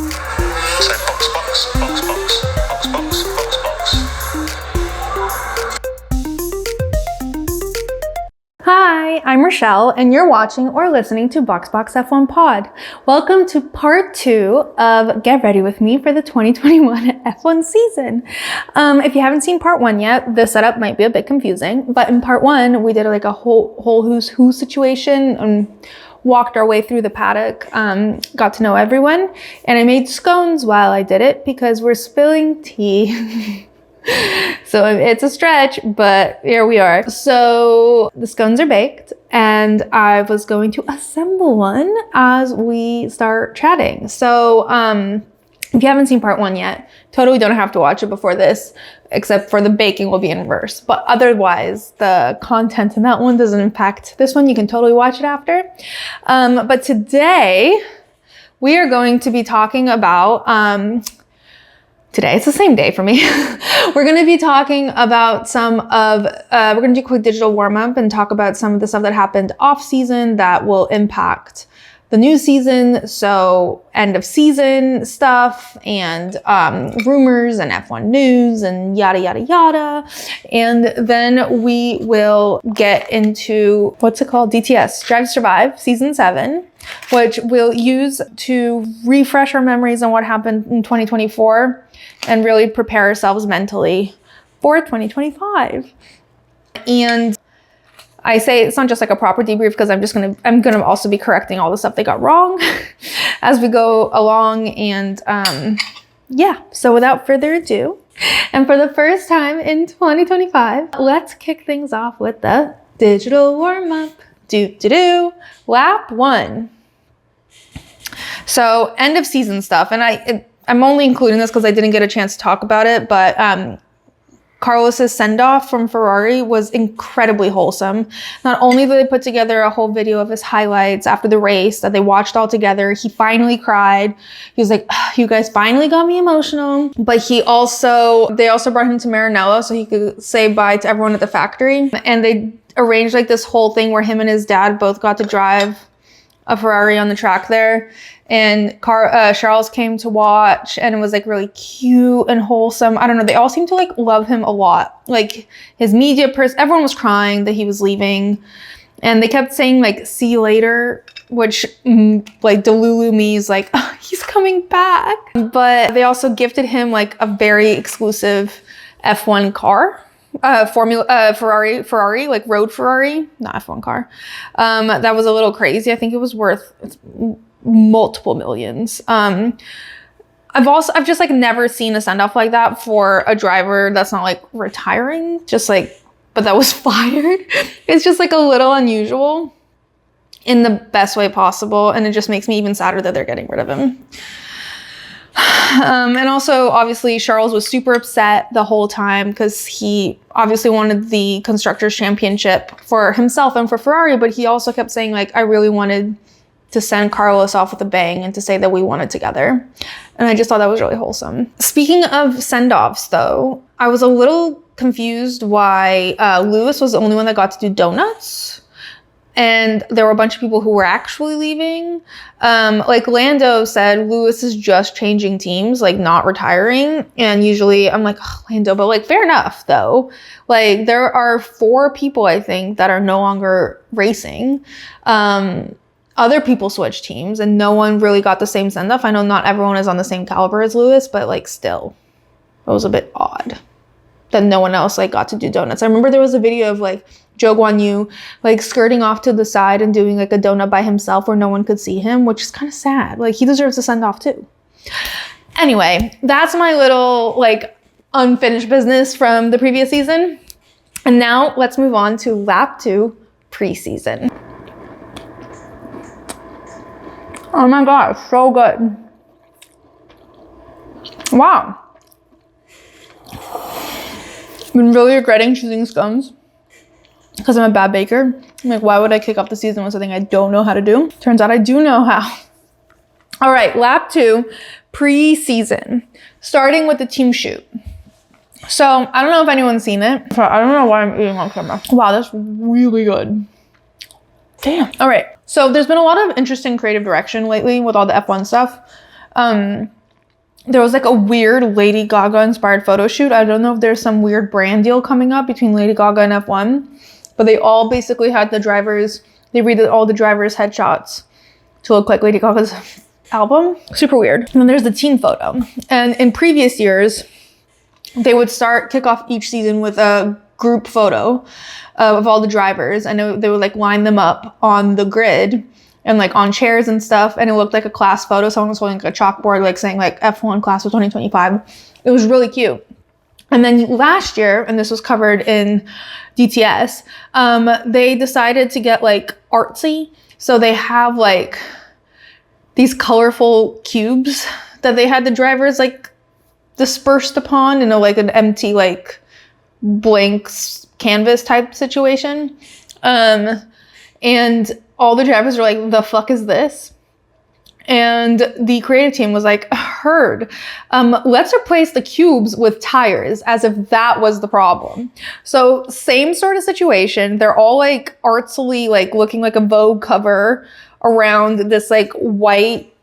So box, box, box, box, box, box, box, box. Hi, I'm Rochelle, and you're watching or listening to BoxBox F1 Pod. Welcome to part 2 of Get Ready With Me for the 2021 F1 season. If you haven't seen part 1 yet, the setup might be a bit confusing, but in part 1, we did like a whole who's who situation and walked our way through the paddock, got to know everyone, and I made scones while I did it because we're spilling tea. So it's a stretch, but here we are. So the scones are baked and I was going to assemble one as we start chatting. So if you haven't seen part 1 yet, totally don't have to watch it before this, except for the baking will be in reverse. But otherwise, the content in that one doesn't impact this one. You can totally watch it after. But today we are going to be talking about today, it's the same day for me. We're going to be talking about we're going to do a quick digital warm up and talk about some of the stuff that happened off season that will impact the new season. So end of season stuff and rumors and F1 news and yada, yada, yada. And then we will get into, what's it called? DTS, Drive to Survive, season 7, which we'll use to refresh our memories on what happened in 2024 and really prepare ourselves mentally for 2025. And I say it's not just like a proper debrief because I'm gonna also be correcting all the stuff they got wrong as we go along. And yeah, so without further ado, and for the first time in 2025, let's kick things off with the digital warm-up. Lap 1. So end of season stuff, and I'm only including this because I didn't get a chance to talk about it, but Carlos's send-off from Ferrari was incredibly wholesome. Not only did they put together a whole video of his highlights after the race that they watched all together, he finally cried. He was like, you guys finally got me emotional. But they also brought him to Maranello so he could say bye to everyone at the factory. And they arranged like this whole thing where him and his dad both got to drive a Ferrari on the track there. And Charles came to watch, and it was like really cute and wholesome. I don't know. They all seemed to like love him a lot. Like his media person, everyone was crying that he was leaving, and they kept saying like "see you later," which like Delulu me is like, oh, he's coming back. But they also gifted him like a very exclusive F1 car. Ferrari, like road Ferrari, not F1 car. That was a little crazy. I think it was worth multiple millions. I've just like never seen a send off like that for a driver that's not like retiring, just like, but that was fired. It's just like a little unusual in the best way possible. And it just makes me even sadder that they're getting rid of him. And also, obviously, Charles was super upset the whole time because he obviously wanted the Constructors' Championship for himself and for Ferrari, but he also kept saying, like, I really wanted to send Carlos off with a bang and to say that we won it together. And I just thought that was really wholesome. Speaking of send-offs, though, I was a little confused why Lewis was the only one that got to do donuts. And there were a bunch of people who were actually leaving. Like Lando said, Lewis is just changing teams, like not retiring. And usually I'm like, oh, Lando, but like fair enough though. Like there are 4 people, I think, that are no longer racing. Other people switched teams and no one really got the same send off. I know not everyone is on the same caliber as Lewis, but like still, it was a bit odd that no one else like got to do donuts. I remember there was a video of like Zhou Guanyu like skirting off to the side and doing like a donut by himself where no one could see him, which is kind of sad. Like he deserves a send off too. Anyway, that's my little like unfinished business from the previous season. And now let's move on to lap 2 preseason. Oh my gosh, so good. Wow. I've been really regretting choosing scones because I'm a bad baker. I'm like, why would I kick off the season with something I don't know how to do? Turns out I do know how. All right, lap 2, preseason. Starting with the team shoot. So I don't know if anyone's seen it. I don't know why I'm eating on camera. Wow, that's really good. Damn. All right. So there's been a lot of interesting creative direction lately with all the F1 stuff. There was like a weird Lady Gaga inspired photo shoot. I don't know if there's some weird brand deal coming up between Lady Gaga and F1, but they all basically had the drivers, they redid all the drivers' headshots to look like Lady Gaga's album. Super weird. And then there's the team photo. And in previous years, they would kick off each season with a group photo of all the drivers. And they would like line them up on the grid and like on chairs and stuff. And it looked like a class photo. Someone was holding like a chalkboard, like saying like F1 class of 2025. It was really cute. And then last year, and this was covered in DTS, they decided to get like artsy. So they have like these colorful cubes that they had the drivers like dispersed upon in like an empty like blank canvas type situation. And all the drivers were like, the fuck is this? And the creative team was like, heard. Let's replace the cubes with tires, as if that was the problem. So same sort of situation. They're all like artsily like looking like a Vogue cover around this like white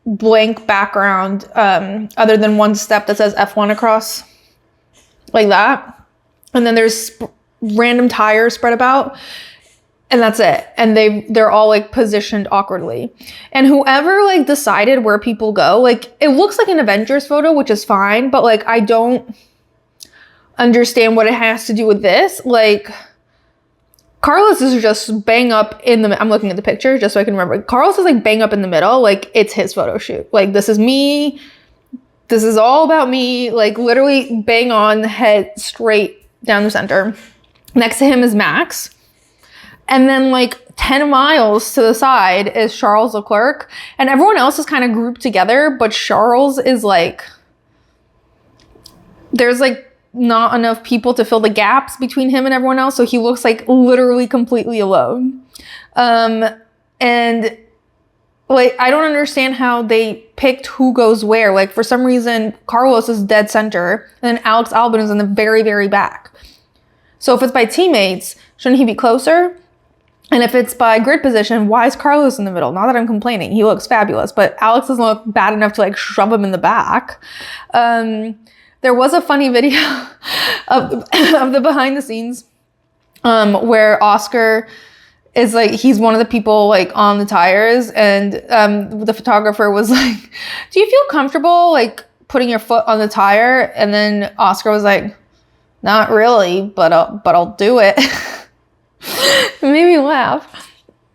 blank background, other than one step that says F1 across like that. And then there's random tires spread about. And that's it. And they're all like positioned awkwardly. And whoever like decided where people go, like it looks like an Avengers photo, which is fine, but like I don't understand what it has to do with this. Like Carlos is just bang up in the, I'm looking at the picture just so I can remember. Carlos is like bang up in the middle. Like it's his photo shoot. Like this is me. This is all about me. Like literally bang on, head straight down the center. Next to him is Max. And then like 10 miles to the side is Charles Leclerc. And everyone else is kind of grouped together, but Charles is like, there's like not enough people to fill the gaps between him and everyone else. So he looks like literally completely alone. And like, I don't understand how they picked who goes where. Like for some reason, Carlos is dead center and then Alex Albon is in the very, very back. So if it's by teammates, shouldn't he be closer? And if it's by grid position, why is Carlos in the middle? Not that I'm complaining. He looks fabulous, but Alex doesn't look bad enough to like shove him in the back. There was a funny video of the behind the scenes where Oscar is like, he's one of the people like on the tires, and the photographer was like, do you feel comfortable like putting your foot on the tire? And then Oscar was like, not really, but I'll do it. It made me laugh.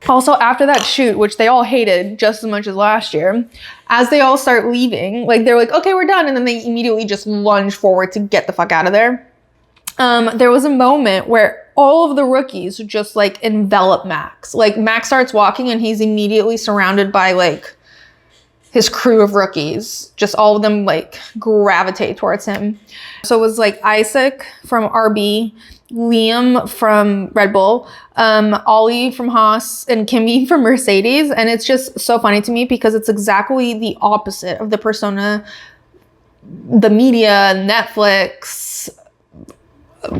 Also, after that shoot, which they all hated just as much as last year, as they all start leaving, like they're like, okay, we're done. And then they immediately just lunge forward to get the fuck out of there. There was a moment where all of the rookies just like envelop Max. Like Max starts walking and he's immediately surrounded by like his crew of rookies. Just all of them like gravitate towards him. So it was like Isaac from RB, Liam from Red Bull, Ollie from Haas, and Kimi from Mercedes. And it's just so funny to me because it's exactly the opposite of the persona the media, Netflix,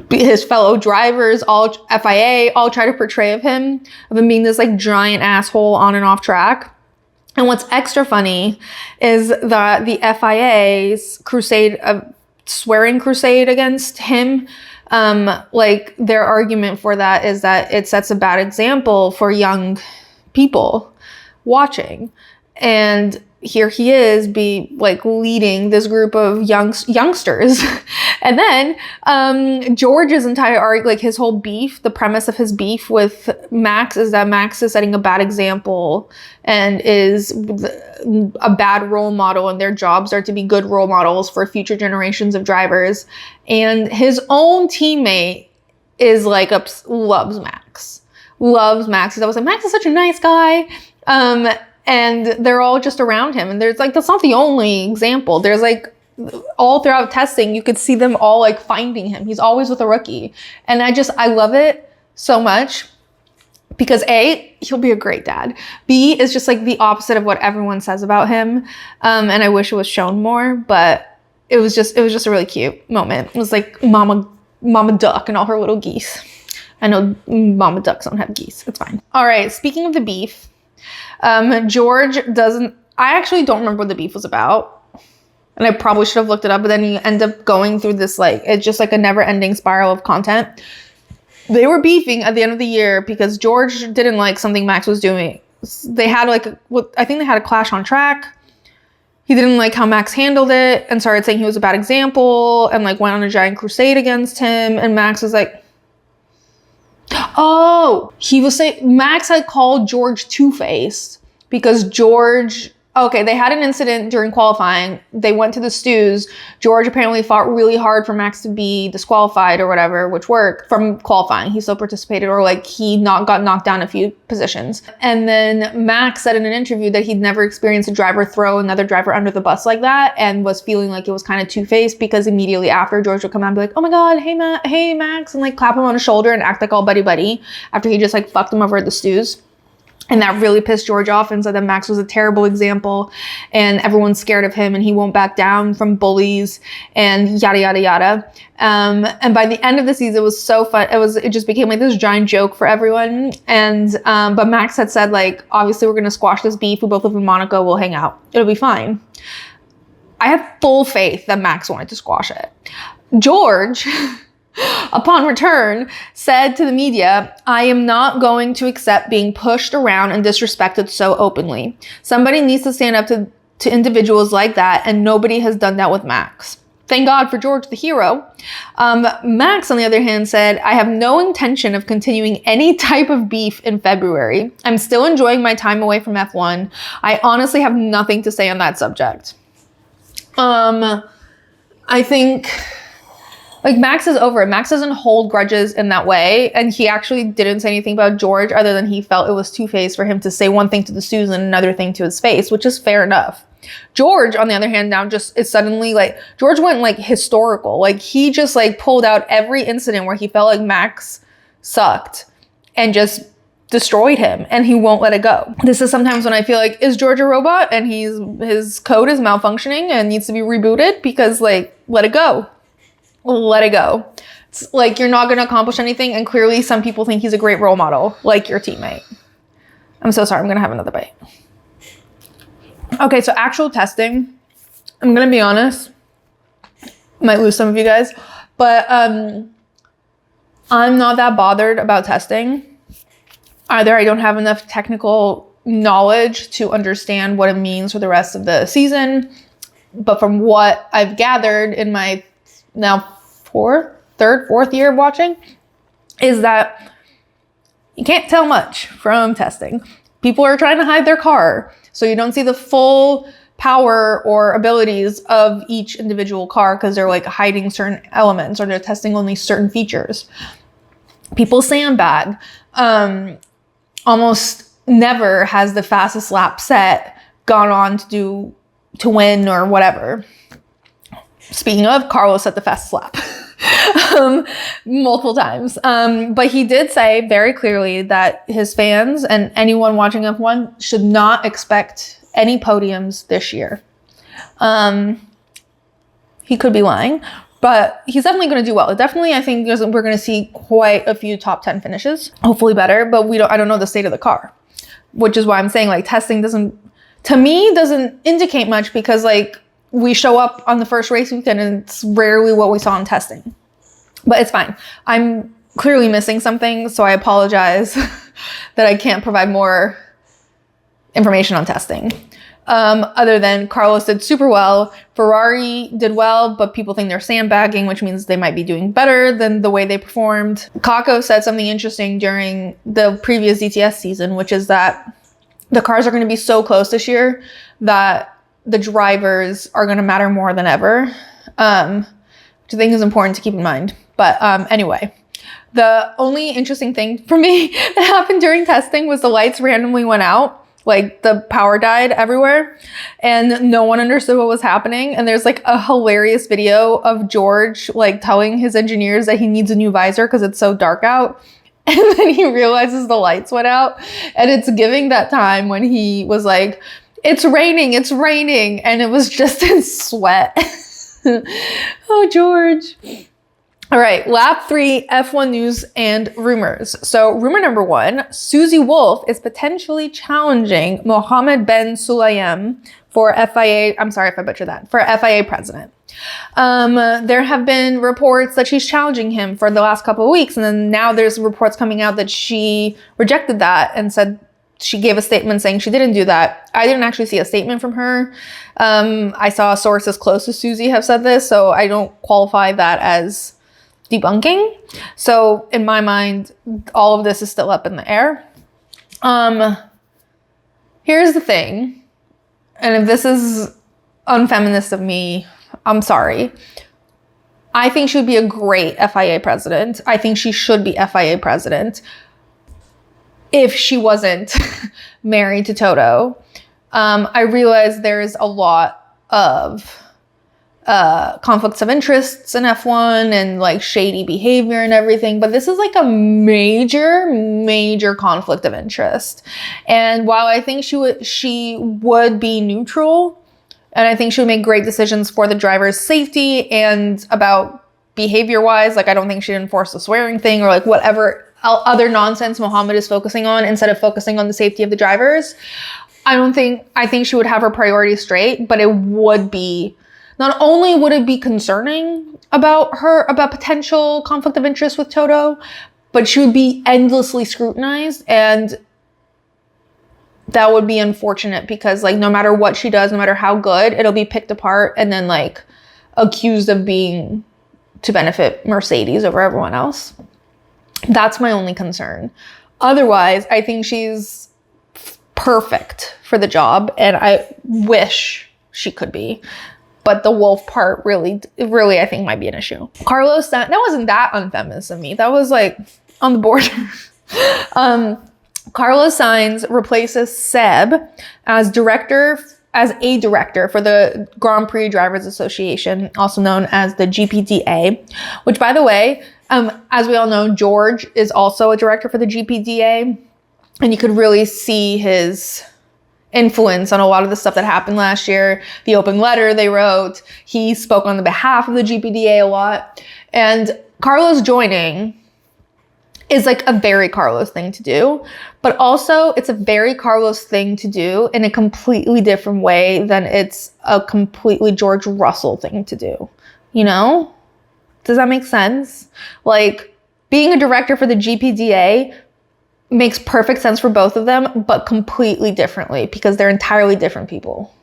his fellow drivers, all FIA, all try to portray of him being this like giant asshole on and off track. And what's extra funny is that the FIA's swearing crusade against him, like their argument for that is that it sets a bad example for young people watching. And here he is leading this group of youngsters. And then George's entire arc, like his whole beef, the premise of his beef with Max is that Max is setting a bad example and is a bad role model, and their jobs are to be good role models for future generations of drivers. And his own teammate is like, loves Max. He's always like, Max is such a nice guy. And they're all just around him. And there's like, that's not the only example. There's like, all throughout testing, you could see them all like finding him. He's always with a rookie. And I love it so much because A, he'll be a great dad. B, is just like the opposite of what everyone says about him. And I wish it was shown more, but it was just a really cute moment. It was like Mama Duck and all her little geese. I know Mama Ducks don't have geese. It's fine. All right. Speaking of the beef, George doesn't I actually don't remember what the beef was about. And I probably should have looked it up, but then you end up going through this, like, it's just like a never ending spiral of content. They were beefing at the end of the year because George didn't like something Max was doing. They had like, I think they had a clash on track. He didn't like how Max handled it and started saying he was a bad example and like went on a giant crusade against him. And Max was like, oh, he was saying Max had called George two-faced because George, okay, they had an incident during qualifying. They went to the stews. George apparently fought really hard for Max to be disqualified or whatever, which worked from qualifying. He still participated, or like he got knocked down a few positions. And then Max said in an interview that he'd never experienced a driver throw another driver under the bus like that, and was feeling like it was kind of two-faced because immediately after, George would come out and be like, oh my God, hey Max, and like clap him on the shoulder and act like all buddy after he just like fucked him over at the stews. And that really pissed George off and said that Max was a terrible example and everyone's scared of him and he won't back down from bullies and yada, yada, yada. And by the end of the season, it was so fun. It just became like this giant joke for everyone. And, but Max had said like, obviously we're going to squash this beef. We both live in Monaco. We'll hang out. It'll be fine. I have full faith that Max wanted to squash it. George, upon return, said to the media, I am not going to accept being pushed around and disrespected so openly. Somebody needs to stand up to individuals like that, and nobody has done that with Max. Thank God for George, the hero. Max, on the other hand, said, I have no intention of continuing any type of beef in February. I'm still enjoying my time away from F1. I honestly have nothing to say on that subject. I think... like, Max is over it. Max doesn't hold grudges in that way. And he actually didn't say anything about George other than he felt it was two-faced for him to say one thing to the stews and another thing to his face, which is fair enough. George, on the other hand, now just is suddenly like, George went like historical. Like, he just like pulled out every incident where he felt like Max sucked and just destroyed him, and he won't let it go. This is sometimes when I feel like, is George a robot and his code is malfunctioning and needs to be rebooted? Because like, let it go. Let it go. It's like, you're not going to accomplish anything. And clearly some people think he's a great role model, like your teammate. I'm so sorry. I'm going to have another bite. Okay. So actual testing, I'm going to be honest, might lose some of you guys, but, I'm not that bothered about testing. Either I don't have enough technical knowledge to understand what it means for the rest of the season. But from what I've gathered in my now fourth year of watching, is that you can't tell much from testing. People are trying to hide their car, so you don't see the full power or abilities of each individual car because they're like hiding certain elements or they're testing only certain features. People sandbag. Almost never has the fastest lap set gone on to win or whatever. Speaking of, Carlos set the fastest lap multiple times. But he did say very clearly that his fans and anyone watching F1 should not expect any podiums this year. He could be lying, but he's definitely going to do well. Definitely, I think we're going to see quite a few top 10 finishes. Hopefully better, but I don't know the state of the car, which is why I'm saying like testing doesn't indicate much because like, we show up on the first race weekend and it's rarely what we saw in testing. But it's fine. I'm clearly missing something, so I apologize that I can't provide more information on testing. Other than Carlos did super well. Ferrari did well, but people think they're sandbagging, which means they might be doing better than the way they performed. Kako said something interesting during the previous DTS season, which is that the cars are going to be so close this year that the drivers are going to matter more than ever, which I think is important to keep in mind. But anyway, the only interesting thing for me that happened during testing was the lights randomly went out. Like the power died everywhere and no one understood what was happening. And there's like a hilarious video of George like telling his engineers that he needs a new visor because it's so dark out. And then he realizes the lights went out. And it's giving that time when he was like, it's raining. And it was just in sweat. Oh, George. All right, lap 3 F1 news and rumors. So rumor number 1, Susie Wolff is potentially challenging Mohammed Ben Sulayem for FIA, I'm sorry if I butchered that, for FIA president. There have been reports that she's challenging him for the last couple of weeks, and then now there's reports coming out that she rejected that and said she gave a statement saying she didn't do that. I didn't actually see a statement from her. I saw sources close to Susie have said this, so I don't qualify that as debunking. So in my mind, all of this is still up in the air. Here's the thing, and if this is unfeminist of me, I'm sorry. I think she would be a great FIA president. I think she should be FIA president if she wasn't married to Toto. I realize there's a lot of conflicts of interests in F1 and like shady behavior and everything, but this is like a major conflict of interest. And while I think she would be neutral, and I think she would make great decisions for the driver's safety and about behavior wise, like I don't think she'd enforce the swearing thing or like whatever other nonsense Mohammed is focusing on instead of focusing on the safety of the drivers. I think she would have her priorities straight, but it would be, not only would it be concerning about potential conflict of interest with Toto, but she would be endlessly scrutinized, and that would be unfortunate because like no matter what she does, no matter how good, it'll be picked apart and then like accused of being to benefit Mercedes over everyone else. That's my only concern. Otherwise, I think she's perfect for the job, and I wish she could be. But the Wolf part really, I think might be an issue. Carlos Sainz, that wasn't that unfeminist of me. That was like on the border. Carlos Sainz replaces Seb as a director for the Grand Prix Drivers Association, also known as the GPDA, which by the way, as we all know, George is also a director for the GPDA, and you could really see his influence on a lot of the stuff that happened last year. The open letter they wrote, he spoke on the behalf of the GPDA a lot, and Carlos joining is like a very Carlos thing to do, but also it's a very Carlos thing to do in a completely different way than it's a completely George Russell thing to do. You know? Does that make sense? Like, being a director for the GPDA makes perfect sense for both of them, but completely differently because they're entirely different people.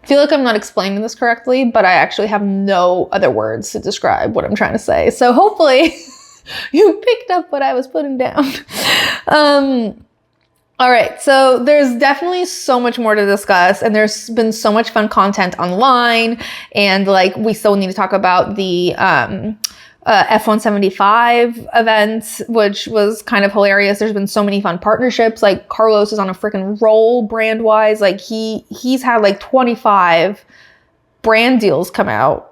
I feel like I'm not explaining this correctly, but I actually have no other words to describe what I'm trying to say. So hopefully you picked up what I was putting down. All right, so there's definitely so much more to discuss, and there's been so much fun content online, and like we still need to talk about the F175 event, which was kind of hilarious. There's been so many fun partnerships. Like Carlos is on a freaking roll brand wise. Like he's had like 25 brand deals come out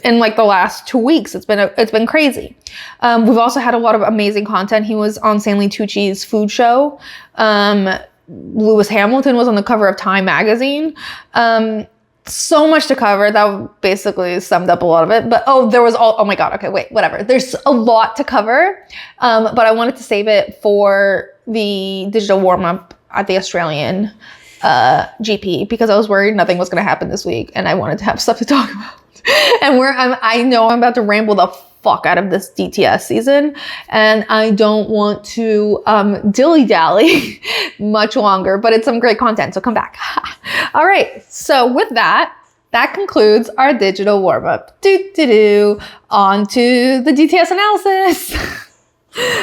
in like the last 2 weeks. It's been crazy. We've also had a lot of amazing content. He was on Stanley Tucci's food show. Lewis Hamilton was on the cover of Time magazine. So much to cover. That basically summed up a lot of it. But oh my god, okay, wait, whatever. There's a lot to cover. But I wanted to save it for the digital warm-up at the Australian GP because I was worried nothing was going to happen this week and I wanted to have stuff to talk about. And I know I'm about to ramble the fuck out of this DTS season, and I don't want to dilly-dally much longer, but it's some great content, so come back. All right, so with that concludes our digital warm-up. On to the DTS analysis.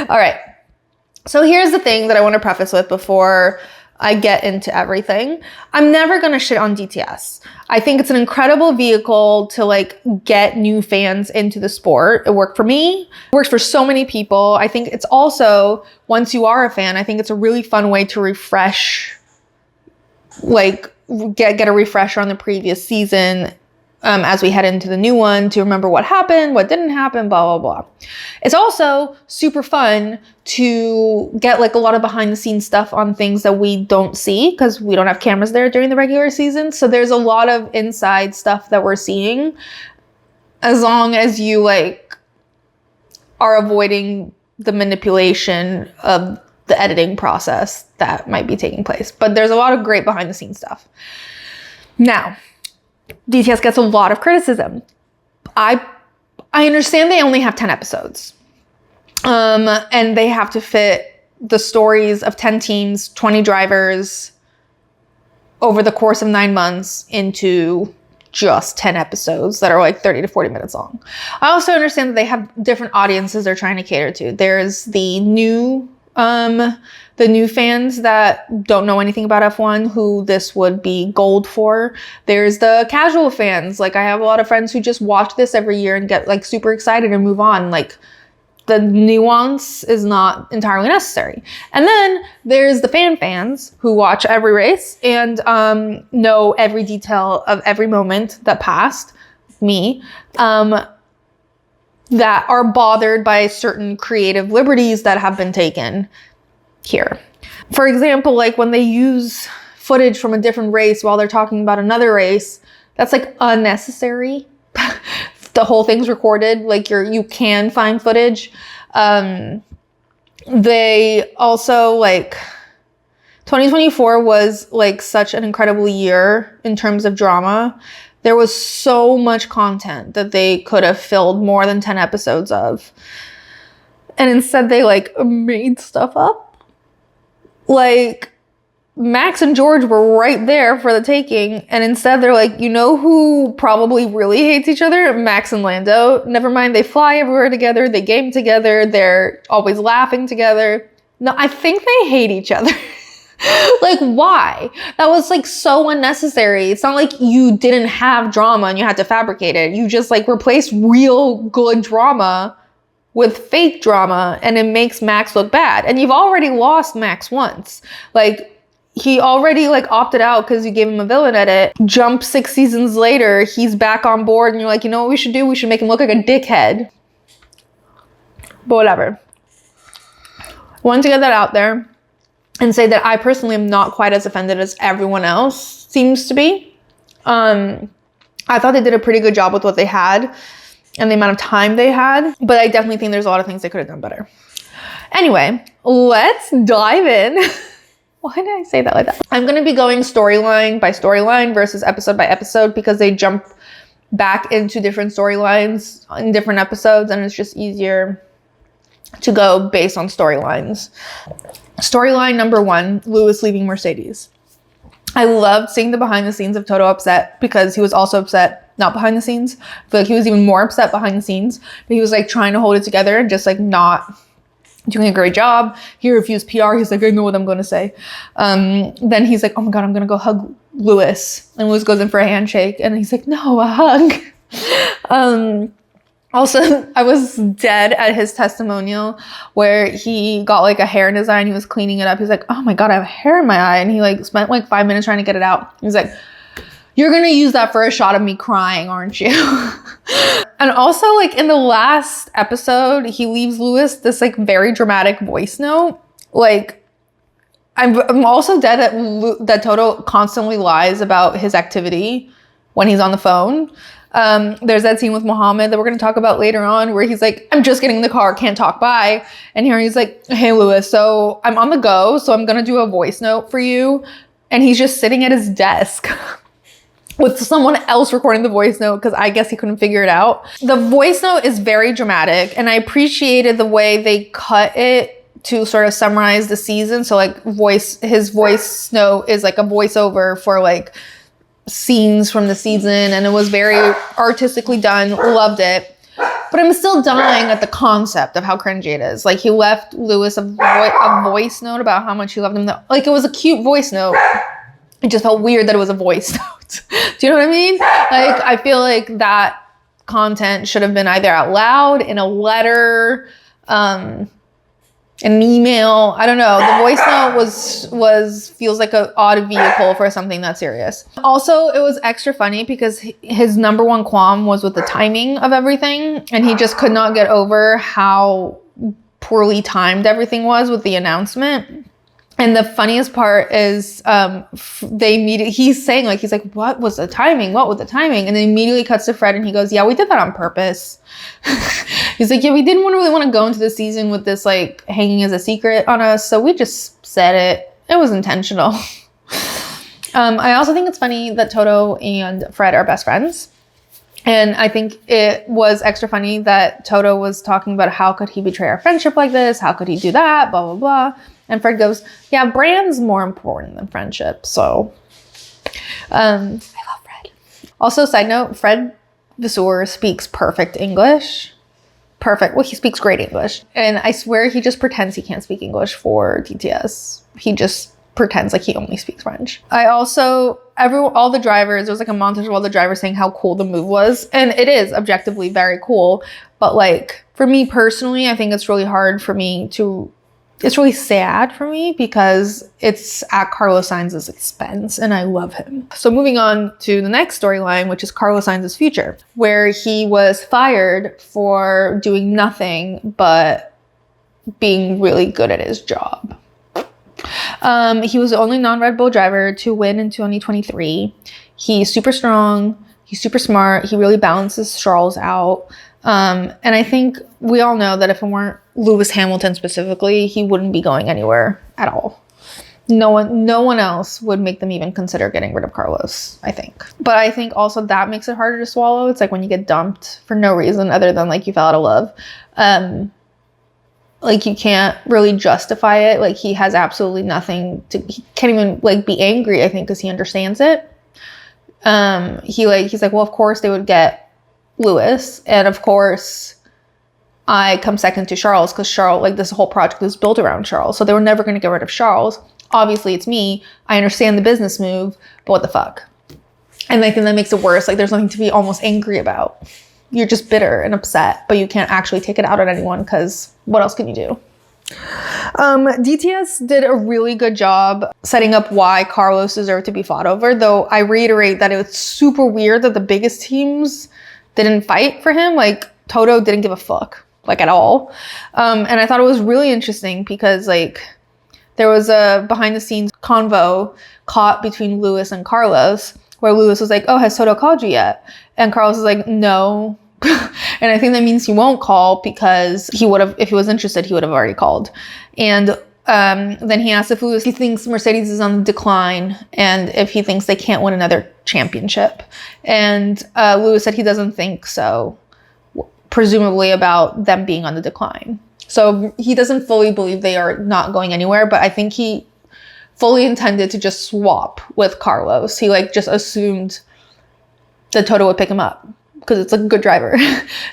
All right, so here's the thing that I want to preface with before I get into everything. I'm never going to shit on DTS. I think it's an incredible vehicle to like get new fans into the sport. It worked for me. It works for so many people. I think it's also, once you are a fan, I think it's a really fun way to refresh, like get a refresher on the previous season as we head into the new one, to remember what happened, what didn't happen, blah, blah, blah. It's also super fun to get like a lot of behind the scenes stuff on things that we don't see because we don't have cameras there during the regular season. So there's a lot of inside stuff that we're seeing, as long as you like are avoiding the manipulation of the editing process that might be taking place. But there's a lot of great behind the scenes stuff. Now, DTS gets a lot of criticism. I understand they only have 10 episodes. And they have to fit the stories of 10 teams, 20 drivers over the course of 9 months into just 10 episodes that are like 30 to 40 minutes long. I also understand that they have different audiences they're trying to cater to. There's the new fans that don't know anything about F1 who this would be gold for. There's the casual fans. Like I have a lot of friends who just watch this every year and get like super excited and move on. Like the nuance is not entirely necessary. And then there's the fans who watch every race and know every detail of every moment that passed me, that are bothered by certain creative liberties that have been taken here. For example, like when they use footage from a different race while they're talking about another race, that's like unnecessary. The whole thing's recorded, like you can find footage. They also, like, 2024 was like such an incredible year in terms of drama. There was so much content that they could have filled more than 10 episodes of. And instead they like made stuff up. Like Max and George were right there for the taking. And instead they're like, you know who probably really hates each other? Max and Lando. Never mind, they fly everywhere together. They game together. They're always laughing together. No, I think they hate each other. Like, why? That was like so unnecessary. It's not like you didn't have drama and you had to fabricate it. You just like replaced real good drama with fake drama and it makes Max look bad. And you've already lost Max once. Like, he already like opted out because you gave him a villain edit. Jump 6 seasons later, he's back on board and you're like, you know what we should do? We should make him look like a dickhead. But whatever. Wanted to get that out there and say that I personally am not quite as offended as everyone else seems to be. I thought they did a pretty good job with what they had and the amount of time they had, but I definitely think there's a lot of things they could have done better. Anyway, let's dive in. Why did I say that like that? I'm going to be going storyline by storyline versus episode by episode because they jump back into different storylines in different episodes and it's just easier to go based on storylines. Storyline number 1, Lewis leaving Mercedes. I loved seeing the behind the scenes of Toto upset because he was also upset not behind the scenes. I feel like he was even more upset behind the scenes, but he was like trying to hold it together and just like not doing a great job. He refused PR. He's like, I know what I'm going to say. Then he's like, oh my God, I'm going to go hug Lewis. And Lewis goes in for a handshake. And he's like, no, a hug. Also, I was dead at his testimonial where he got like a hair in his eye and he was cleaning it up. He's like, oh my God, I have hair in my eye. And he like spent like 5 minutes trying to get it out. He's like, you're going to use that for a shot of me crying, aren't you? And also, like, in the last episode, he leaves Lewis this, like, very dramatic voice note. Like, I'm also dead at that Toto constantly lies about his activity when he's on the phone. There's that scene with Mohammed that we're going to talk about later on where he's like, I'm just getting in the car, can't talk, bye. And here he's like, hey, Lewis, so I'm on the go, so I'm going to do a voice note for you. And he's just sitting at his desk with someone else recording the voice note because I guess he couldn't figure it out. The voice note is very dramatic and I appreciated the way they cut it to sort of summarize the season. So like his voice note is like a voiceover for like scenes from the season and it was very artistically done. Loved it. But I'm still dying at the concept of how cringy it is. Like he left Lewis a voice note about how much he loved him. Like it was a cute voice note. It just felt weird that it was a voice note. Do you know what I mean? Like, I feel like that content should have been either out loud, in a letter, an email. I don't know. The voice note feels like an odd vehicle for something that serious. Also, it was extra funny because his number one qualm was with the timing of everything. And he just could not get over how poorly timed everything was with the announcement. And the funniest part is he's saying like, he's like, what was the timing? What was the timing? And then immediately cuts to Fred and he goes, yeah, we did that on purpose. He's like, yeah, we didn't really want to go into the season with this like hanging as a secret on us, so we just said it. It was intentional. I also think it's funny that Toto and Fred are best friends. And I think it was extra funny that Toto was talking about how could he betray our friendship like this? How could he do that? Blah, blah, blah. And Fred goes, yeah, brand's more important than friendship. So I love Fred. Also, side note, Fred Vasseur speaks perfect English. Perfect. Well, he speaks great English. And I swear he just pretends he can't speak English for DTS. He just pretends like he only speaks French. I also, all the drivers, there was like a montage of all the drivers saying how cool the move was. And it is objectively very cool. But like, for me personally, I think it's really hard for me to, it's really sad for me because it's at Carlos Sainz's expense and I love him. So moving on to the next storyline, which is Carlos Sainz's future, where he was fired for doing nothing but being really good at his job. He was the only non-Red Bull driver to win in 2023. He's super strong. He's super smart. He really balances Charles out. And I think we all know that if it weren't Lewis Hamilton specifically, he wouldn't be going anywhere at all. No one else would make them even consider getting rid of Carlos, I think. But I think also that makes it harder to swallow. It's like when you get dumped for no reason other than like you fell out of love. Like you can't really justify it. Like he has absolutely nothing to, he can't even like be angry, I think, because he understands it. He's like, well, of course they would get Lewis. And of course I come second to Charles because Charles, like this whole project is built around Charles. So they were never going to get rid of Charles. Obviously it's me. I understand the business move, but what the fuck? And I think that makes it worse. Like there's nothing to be almost angry about. You're just bitter and upset, but you can't actually take it out on anyone because what else can you do? DTS did a really good job setting up why Carlos deserved to be fought over, though I reiterate that it was super weird that the biggest teams didn't fight for him. Like Toto didn't give a fuck, like at all. And I thought it was really interesting because like there was a behind the scenes convo caught between Lewis and Carlos where Lewis was like, oh, has Toto called you yet? And Carlos was like, no. And I think that means he won't call because he would have, if he was interested, he would have already called. And then he asked if Lewis, he thinks Mercedes is on the decline and if he thinks they can't win another championship. And Lewis said he doesn't think so, presumably about them being on the decline. So he doesn't fully believe they are not going anywhere, but I think he fully intended to just swap with Carlos. He like just assumed that Toto would pick him up because it's like a good driver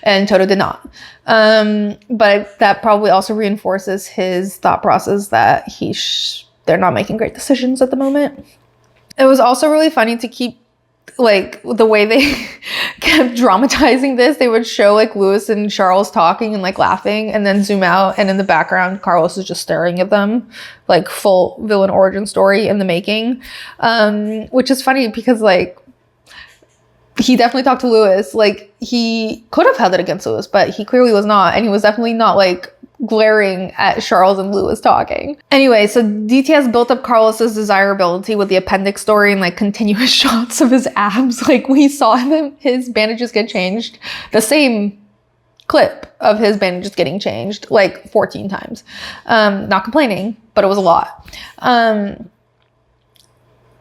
and Toto did not. But that probably also reinforces his thought process that they're not making great decisions at the moment. It was also really funny to keep like the way they kept dramatizing this. They would show like Lewis and Charles talking and like laughing and then zoom out and in the background Carlos is just staring at them, like full villain origin story in the making, which is funny because like he definitely talked to Lewis. Like he could have held it against Lewis, but he clearly was not, and he was definitely not like glaring at Charles and Lewis talking. Anyway, so DTS built up Carlos's desirability with the appendix story and like continuous shots of his abs. Like we saw his bandages get changed, the same clip of his bandages getting changed like 14 times. Not complaining, but it was a lot.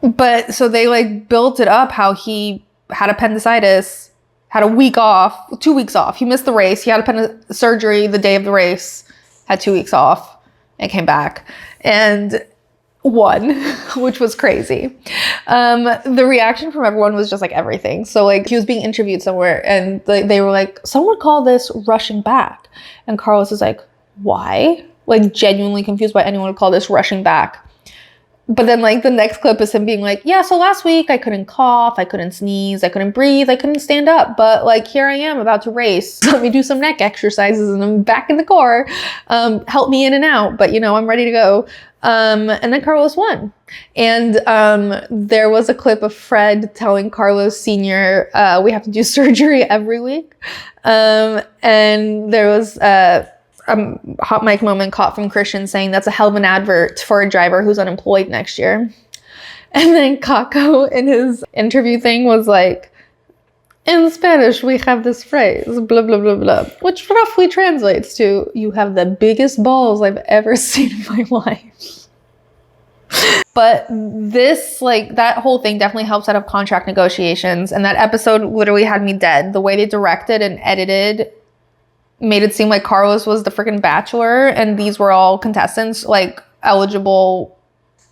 But so they like built it up how he had appendicitis, had a week off, 2 weeks off. He missed the race. He had surgery the day of the race, had 2 weeks off and came back and won, which was crazy. The reaction from everyone was just like everything. So like he was being interviewed somewhere and they were like, someone would call this rushing back. And Carlos is like, why? Like genuinely confused why anyone would call this rushing back. But then like the next clip is him being like, yeah, so last week I couldn't cough, I couldn't sneeze, I couldn't breathe, I couldn't stand up. But like here I am about to race. Let me do some neck exercises and I'm back in the car. Help me in and out. But you know, I'm ready to go. And then Carlos won. And there was a clip of Fred telling Carlos Sr., we have to do surgery every week. And there was hot mic moment caught from Christian saying that's a hell of an advert for a driver who's unemployed next year. And then Kako in his interview thing was like, In Spanish, we have this phrase, blah, blah, blah, blah, which roughly translates to, you have the biggest balls I've ever seen in my life. But this, like, that whole thing definitely helps out of contract negotiations. And that episode literally had me dead. The way they directed and edited made it seem like Carlos was the freaking bachelor and these were all contestants, like eligible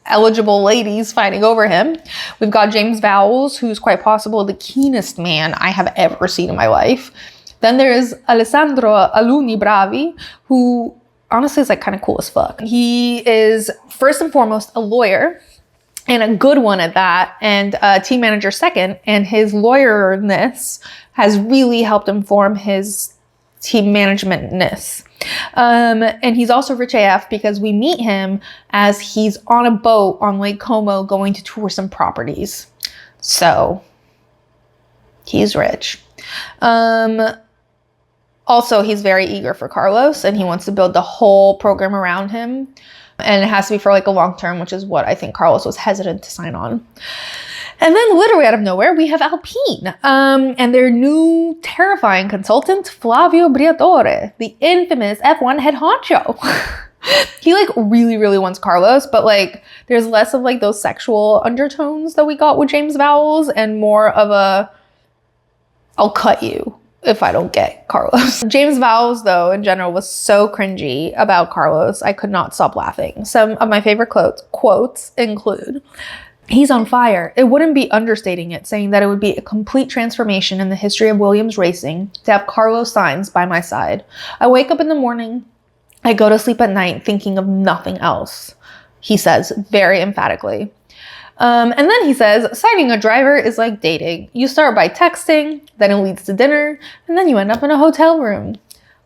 ladies fighting over him. We've got James Vowles, who's quite possible the keenest man I have ever seen in my life. Then there's Alessandro Aluni Bravi, who honestly is like kind of cool as fuck. He is first and foremost a lawyer, and a good one at that, and a team manager second, and his lawyerness has really helped inform his team managementness. And he's also rich AF because we meet him as he's on a boat on Lake Como going to tour some properties. So he's rich. Also, he's very eager for Carlos and he wants to build the whole program around him. And it has to be for like a long term, which is what I think Carlos was hesitant to sign on. And then literally out of nowhere, we have Alpine and their new terrifying consultant, Flavio Briatore, the infamous F1 head honcho. He like really, really wants Carlos, but like there's less of like those sexual undertones that we got with James Vowles and more of a, I'll cut you if I don't get Carlos. James Vowles, though, in general, was so cringy about Carlos, I could not stop laughing. Some of my favorite quotes include, "He's on fire. It wouldn't be understating it, saying that it would be a complete transformation in the history of Williams racing to have Carlos Sainz by my side. I wake up in the morning, I go to sleep at night thinking of nothing else," he says very emphatically. And then he says, "Signing a driver is like dating. You start by texting, then it leads to dinner, and then you end up in a hotel room."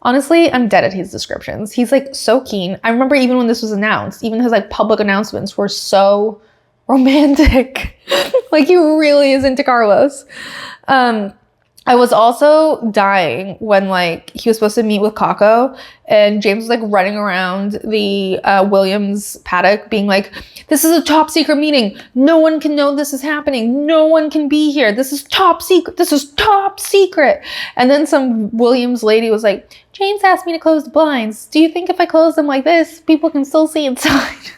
Honestly, I'm dead at his descriptions. He's like so keen. I remember even when this was announced, even his like public announcements were so romantic. Like he really is into Carlos. I was also dying when like he was supposed to meet with Kako and James was like running around the Williams paddock being like, "This is a top secret meeting. No one can know this is happening. No one can be here. This is top secret. This is top secret." And then some Williams lady was like, "James asked me to close the blinds. Do you think if I close them like this, people can still see inside?"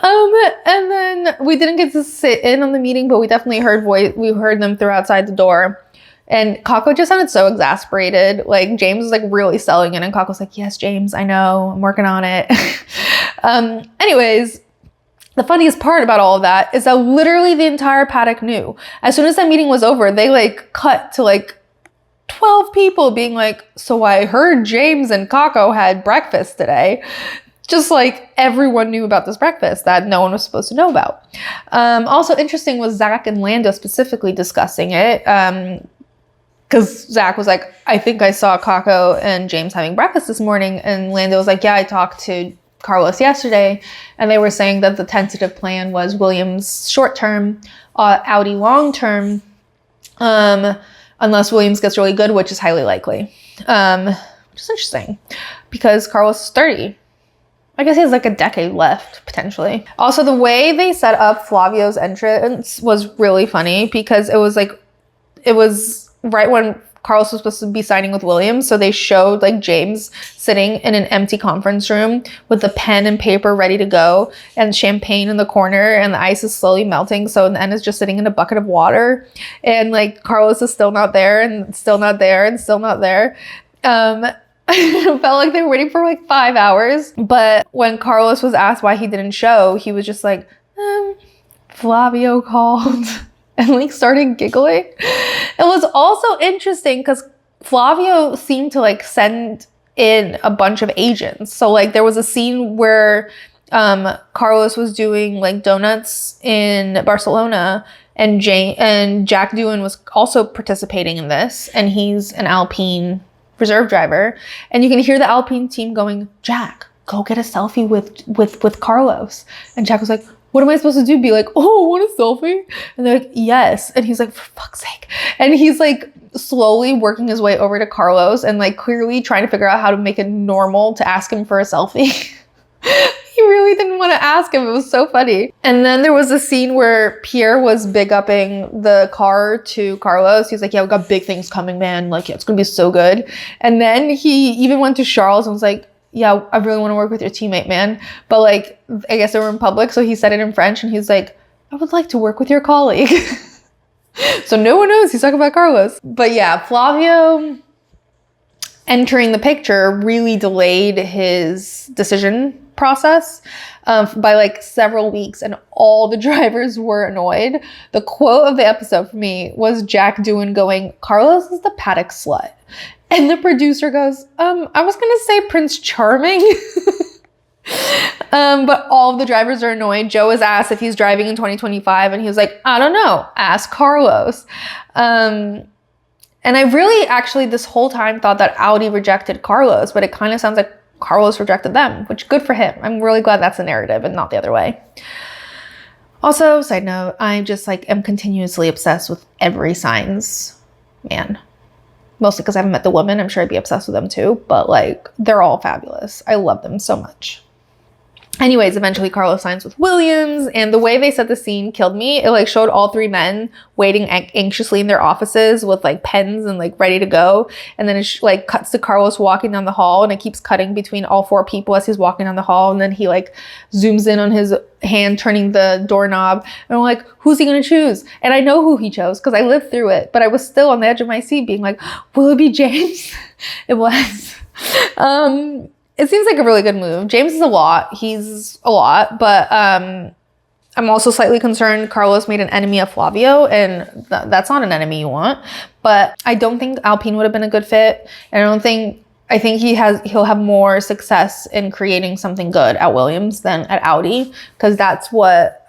And then we didn't get to sit in on the meeting, but we definitely heard them through outside the door. And Kako just sounded so exasperated. Like James was like really selling it, and Kako was like, "Yes, James, I know, I'm working on it." Anyways, the funniest part about all of that is that literally the entire paddock knew. As soon as that meeting was over, they like cut to like 12 people being like, "So I heard James and Kako had breakfast today." Just like everyone knew about this breakfast that no one was supposed to know about. Also interesting was Zach and Lando specifically discussing it. Because Zach was like, "I think I saw Kako and James having breakfast this morning." And Lando was like, "Yeah, I talked to Carlos yesterday." And they were saying that the tentative plan was Williams short-term, Audi long-term, unless Williams gets really good, which is highly likely. Which is interesting because Carlos is 30. I guess he has like a decade left, potentially. Also, the way they set up Flavio's entrance was really funny because it was right when Carlos was supposed to be signing with Williams. So they showed like James sitting in an empty conference room with a pen and paper ready to go and champagne in the corner and the ice is slowly melting. So in the end is just sitting in a bucket of water and like Carlos is still not there and still not there and still not there. It felt like they were waiting for like 5 hours. But when Carlos was asked why he didn't show, he was just like, Flavio called. And like started giggling. It was also interesting because Flavio seemed to like send in a bunch of agents. So like there was a scene where Carlos was doing like donuts in Barcelona and Jack Doohan was also participating in this. And he's an Alpine reserve driver. And you can hear the Alpine team going, "Jack, go get a selfie with Carlos." And Jack was like, "What am I supposed to do? Be like, oh, want a selfie?" And they're like, "Yes." And he's like, "For fuck's sake." And he's like slowly working his way over to Carlos and like clearly trying to figure out how to make it normal to ask him for a selfie. He really didn't want to ask him. It was so funny. And then there was a scene where Pierre was big upping the car to Carlos. He was like, yeah, we got big things coming, man. Like, yeah, it's going to be so good. And then he even went to Charles and was like, yeah, I really want to work with your teammate, man. But like, I guess they were in public. So he said it in French and he's like, I would like to work with your colleague. So no one knows he's talking about Carlos. But yeah, Flavio entering the picture really delayed his decision process by like several weeks, and all the drivers were annoyed. The quote of the episode for me was Jack Doohan going, Carlos is the paddock slut. And the producer goes, I was gonna say Prince Charming. But all of the drivers are annoyed. Joe was asked if he's driving in 2025 and he was like, I don't know, ask Carlos. And I really actually this whole time thought that Audi rejected Carlos, but it kind of sounds like Carlos rejected them, which good for him. I'm really glad that's the narrative and not the other way. Also, side note, I just like am continuously obsessed with every Sainz man. Mostly because I haven't met the woman. I'm sure I'd be obsessed with them too, but like they're all fabulous. I love them so much. Anyways, eventually Carlos signs with Williams, and the way they set the scene killed me. It like showed all three men waiting anxiously in their offices with like pens and like ready to go. And then it like cuts to Carlos walking down the hall, and it keeps cutting between all four people as he's walking down the hall. And then he like zooms in on his hand turning the doorknob, and I'm like, who's he gonna choose? And I know who he chose because I lived through it, but I was still on the edge of my seat being like, will it be James? It was. It seems like a really good move. James is a lot. He's a lot, but I'm also slightly concerned Carlos made an enemy of Flavio, and that's not an enemy you want. But I don't think Alpine would have been a good fit. And I think he'll have more success in creating something good at Williams than at Audi, because that's what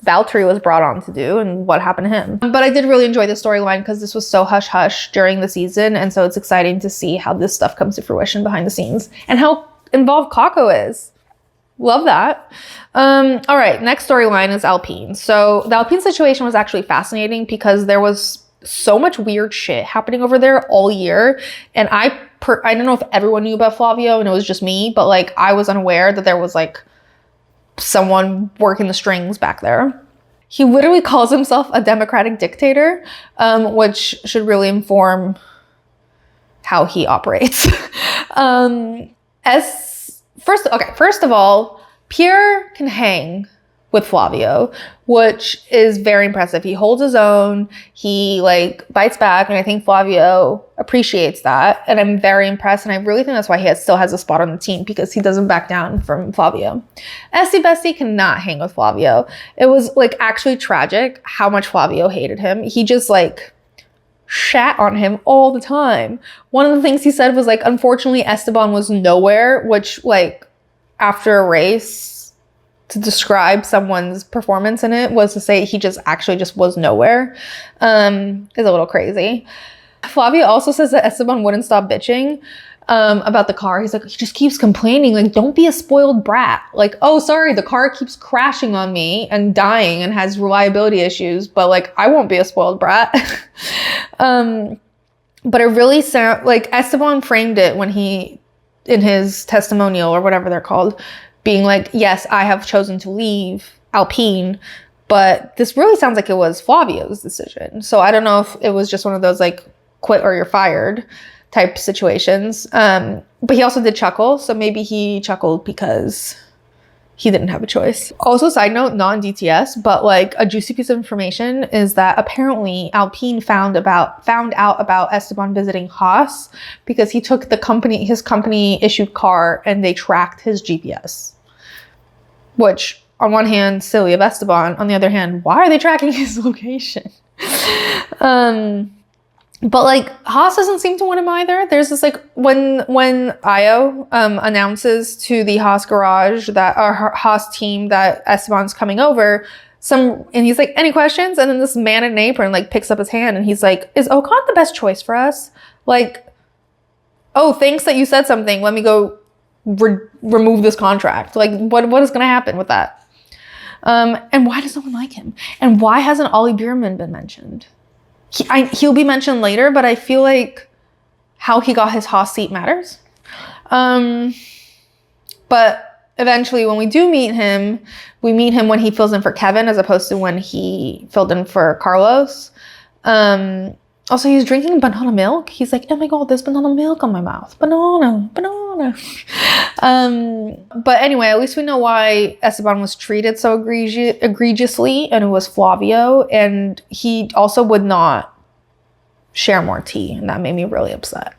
Valtteri was brought on to do and what happened to him. But I did really enjoy the storyline because this was so hush-hush during the season, and so it's exciting to see how this stuff comes to fruition behind the scenes and how involved Kako is. Love that. All right, next storyline is Alpine. So the Alpine situation was actually fascinating because there was so much weird shit happening over there all year, and I don't know if everyone knew about Flavio and it was just me, but like I was unaware that there was like someone working the strings back there. He literally calls himself a democratic dictator, which should really inform how he operates. First of all, Pierre can hang with Flavio, which is very impressive. He holds his own, he like bites back, and I think Flavio appreciates that, and I'm very impressed, and I really think that's why he still has a spot on the team, because he doesn't back down from Flavio. Esty Bestie cannot hang with Flavio. It was like actually tragic how much Flavio hated him. He just like shat on him all the time. One of the things he said was like, unfortunately Esteban was nowhere, which like after a race, to describe someone's performance in it was to say he just was nowhere, is a little crazy. Flavio also says that Esteban wouldn't stop bitching about the car. He's like, he just keeps complaining, like, don't be a spoiled brat. Like, oh, sorry, the car keeps crashing on me and dying and has reliability issues, but like, I won't be a spoiled brat. But it really sounds like Esteban framed it when he, in his testimonial or whatever they're called, being like, yes, I have chosen to leave Alpine, but this really sounds like it was Flavio's decision. So I don't know if it was just one of those like quit or you're fired type situations. But he also did chuckle. So maybe he chuckled because he didn't have a choice. Also, side note, not in DTS, but like a juicy piece of information is that apparently Alpine found out about Esteban visiting Haas because he took his company issued car and they tracked his GPS. Which on one hand, silly of Esteban. On the other hand, why are they tracking his location? But like Haas doesn't seem to want him either. There's this like when Io announces to the Haas garage that our Haas team that Esteban's coming over, and he's like, any questions? And then this man in an apron like picks up his hand and he's like, is Ocon the best choice for us? Like, oh, thanks that you said something. Let me go remove this contract. Like, what is going to happen with that? And why does no one like him? And why hasn't Ollie Bierman been mentioned? He'll be mentioned later, but I feel like how he got his Haas seat matters. But eventually when we do meet him, we meet him when he fills in for Kevin as opposed to when he filled in for Carlos. Also, he's drinking banana milk. He's like, oh my God, there's banana milk on my mouth. Banana. But anyway, at least we know why Esteban was treated so egregiously, and it was Flavio. And he also would not share more tea, and that made me really upset.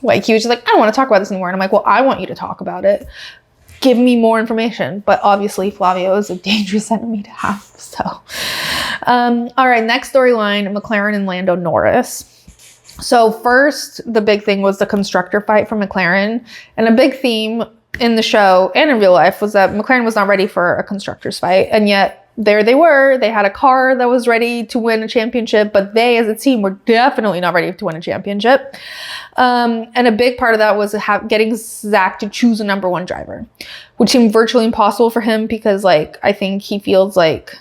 Like, he was just like, I don't want to talk about this anymore. And I'm like, well, I want you to talk about it. Give me more information. But obviously, Flavio is a dangerous enemy to have. So, all right, next storyline, McLaren and Lando Norris. So first, the big thing was the constructor fight for McLaren. And a big theme in the show and in real life was that McLaren was not ready for a constructor's fight. And yet there they were. They had a car that was ready to win a championship, but they as a team were definitely not ready to win a championship. And a big part of that was getting Zach to choose a number one driver, which seemed virtually impossible for him because, like, I think he feels like,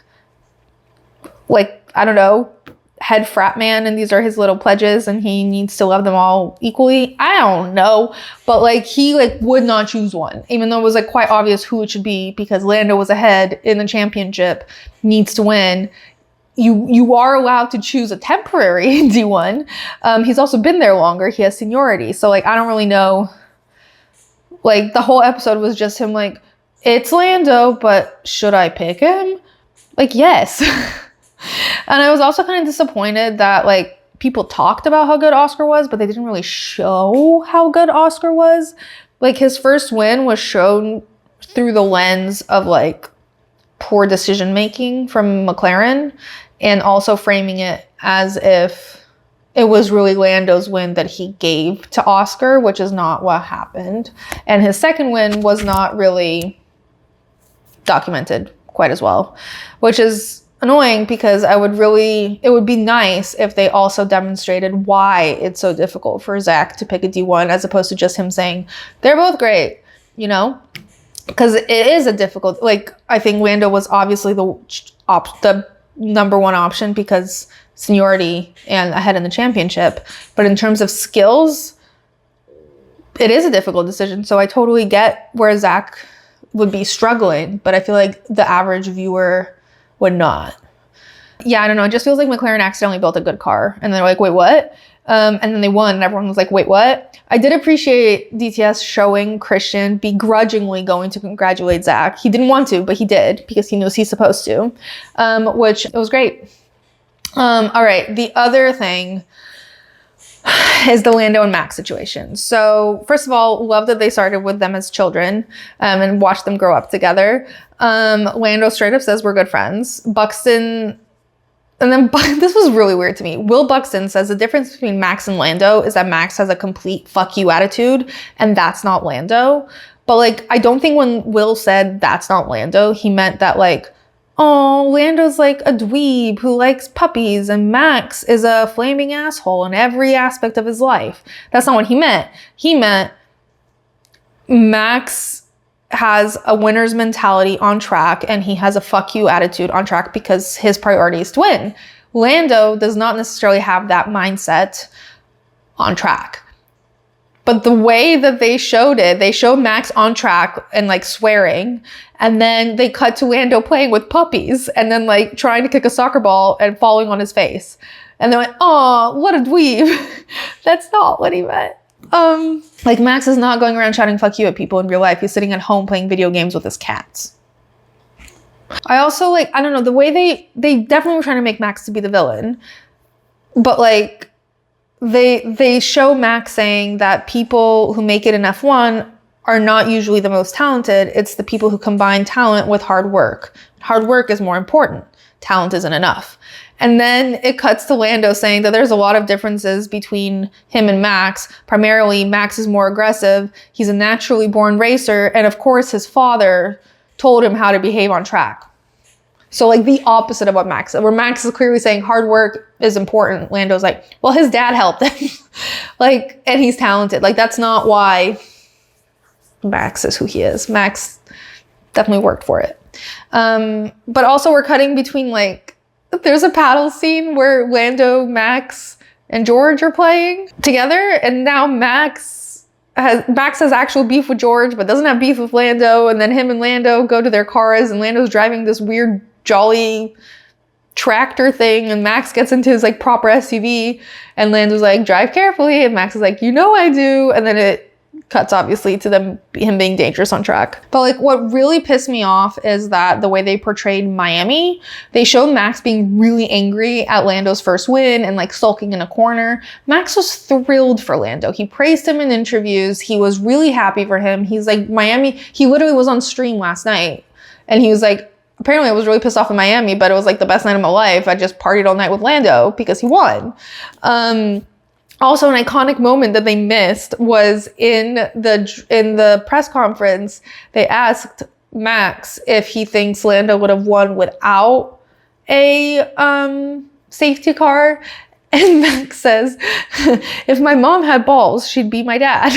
I don't know, head frat man, and these are his little pledges and he needs to love them all equally. I don't know, but like he would not choose one, even though it was like quite obvious who it should be because Lando was ahead in the championship, needs to win. You are allowed to choose a temporary D1. He's also been there longer. He has seniority. So like, I don't really know. Like the whole episode was just him like, it's Lando, but should I pick him? Like, yes. And I was also kind of disappointed that like people talked about how good Oscar was, but they didn't really show how good Oscar was. Like his first win was shown through the lens of like poor decision making from McLaren, and also framing it as if it was really Lando's win that he gave to Oscar, which is not what happened. And his second win was not really documented quite as well, which is annoying because it would be nice if they also demonstrated why it's so difficult for Zach to pick a D1 as opposed to just him saying, they're both great, you know? Because it is a difficult, like, I think Lando was obviously the number one option because seniority and ahead in the championship. But in terms of skills, it is a difficult decision. So I totally get where Zach would be struggling, but I feel like the average viewer would not. Yeah, I don't know. It just feels like McLaren accidentally built a good car. And they're like, wait, what? And then they won and everyone was like, wait, what? I did appreciate DTS showing Christian begrudgingly going to congratulate Zach. He didn't want to, but he did because he knows he's supposed to, which it was great. All right, the other thing is the Lando and Max situation. So first of all, love that they started with them as children and watched them grow up together. Lando straight up says we're good friends. Buxton, and then this was really weird to me. Will Buxton says the difference between Max and Lando is that Max has a complete fuck you attitude and that's not Lando. But like, I don't think when Will said that's not Lando, he meant that like, oh, Lando's like a dweeb who likes puppies and Max is a flaming asshole in every aspect of his life. That's not what he meant. He meant Max has a winner's mentality on track and he has a fuck you attitude on track because his priority is to win. Lando does not necessarily have that mindset on track. But the way that they showed it, they showed Max on track and like swearing, and then they cut to Lando playing with puppies and then like trying to kick a soccer ball and falling on his face. And they went, oh, what a dweeb. That's not what he meant. Like Max is not going around shouting fuck you at people in real life. He's sitting at home playing video games with his cats. I also like, I don't know, the way they definitely were trying to make Max to be the villain, but like, they show Max saying that people who make it in F1 are not usually the most talented. It's the people who combine talent with hard work. Hard work is more important. Talent isn't enough. And then it cuts to Lando saying that there's a lot of differences between him and Max. Primarily, Max is more aggressive. He's a naturally born racer. And of course, his father told him how to behave on track. So like the opposite of what Max said, where Max is clearly saying hard work is important. Lando's like, well, his dad helped him. Like, and he's talented. Like, that's not why Max is who he is. Max definitely worked for it. But also we're cutting between like, there's a paddle scene where Lando, Max, and George are playing together. And now Max Max has actual beef with George, but doesn't have beef with Lando. And then him and Lando go to their cars, and Lando's driving this weird jolly tractor thing, and Max gets into his like proper SUV, and Lando's like, drive carefully, and Max is like, you know I do. And then it cuts obviously to him being dangerous on track. But like what really pissed me off is that the way they portrayed Miami, they showed Max being really angry at Lando's first win and like sulking in a corner. Max was thrilled for Lando. He praised him in interviews. He was really happy for him. He's like, Miami, he literally was on stream last night, and he was like, apparently I was really pissed off in Miami, but it was like the best night of my life. I just partied all night with Lando because he won. Also, an iconic moment that they missed was in the press conference. They asked Max if he thinks Lando would have won without a safety car, and Max says, "If my mom had balls, she'd be my dad."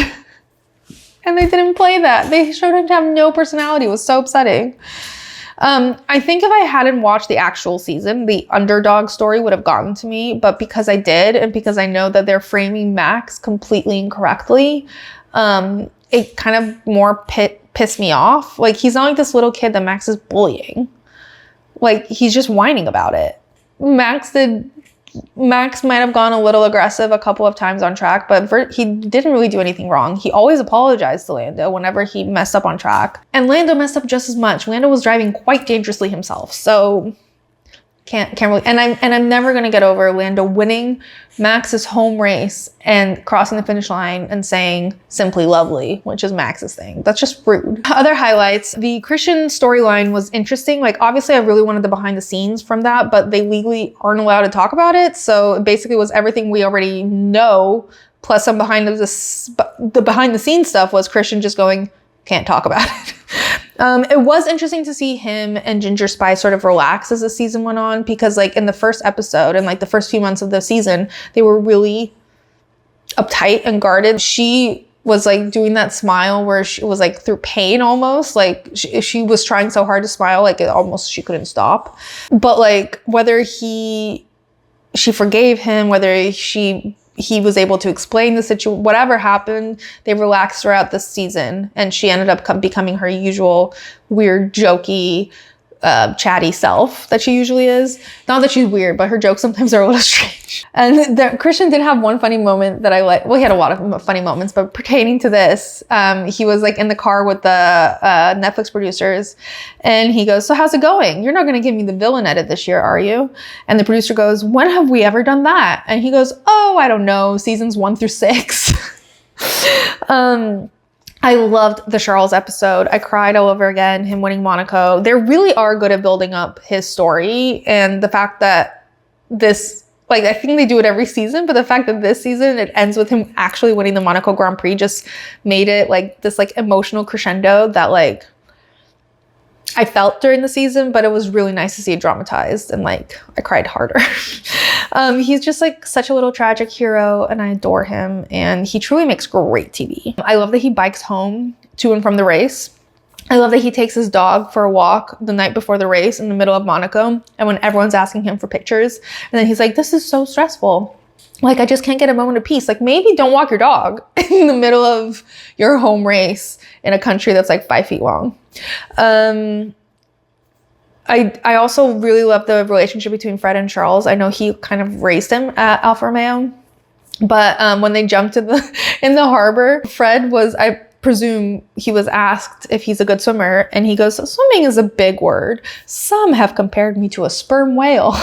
And they didn't play that. They showed him to have no personality. It was so upsetting. I think if I hadn't watched the actual season, the underdog story would have gotten to me. But because I did, and because I know that they're framing Max completely incorrectly, it kind of more pissed me off. Like, he's not like this little kid that Max is bullying. Like, he's just whining about it. Max might have gone a little aggressive a couple of times on track, but he didn't really do anything wrong. He always apologized to Lando whenever he messed up on track. And Lando messed up just as much. Lando was driving quite dangerously himself. So can't really, and I'm never gonna get over Lando winning Max's home race and crossing the finish line and saying simply lovely, which is Max's thing. That's just rude. Other highlights, the Christian storyline was interesting. Like, obviously I really wanted the behind the scenes from that, but they legally aren't allowed to talk about it. So it basically was everything we already know, plus some the behind the scenes stuff was Christian just going, can't talk about it. It was interesting to see him and Ginger Spice sort of relax as the season went on, because like in the first episode and like the first few months of the season, they were really uptight and guarded. She was like doing that smile where she was like through pain almost, like she was trying so hard to smile, like she couldn't stop. But like whether she forgave him, whether he was able to explain the situation, whatever happened, they relaxed throughout the season, and she ended up becoming her usual weird, jokey, chatty self that she usually is. Not that she's weird, but her jokes sometimes are a little strange. And Christian did have one funny moment that I like. Well, he had a lot of funny moments, but pertaining to this, he was like in the car with the Netflix producers, and he goes, "So how's it going? You're not going to give me the villain edit this year, are you?" And the producer goes, "When have we ever done that?" And he goes, "Oh, I don't know, seasons 1 through 6. I loved the Charles episode. I cried all over again, him winning Monaco. They really are good at building up his story, and the fact that this, like, I think they do it every season, but the fact that this season it ends with him actually winning the Monaco Grand Prix just made it like this like emotional crescendo that like I felt during the season, but it was really nice to see it dramatized, and like I cried harder. He's just like such a little tragic hero, and I adore him, and he truly makes great TV. I love that he bikes home to and from the race. I love that he takes his dog for a walk the night before the race in the middle of Monaco, and when everyone's asking him for pictures, and then he's like, "This is so stressful. Like, I just can't get a moment of peace." Like, maybe don't walk your dog in the middle of your home race in a country that's like 5 feet long. I also really love the relationship between Fred and Charles. I know he kind of raised him at Alfa Romeo, but when they jumped in the harbor, Fred was, I presume he was asked if he's a good swimmer, and he goes, "Swimming is a big word. Some have compared me to a sperm whale."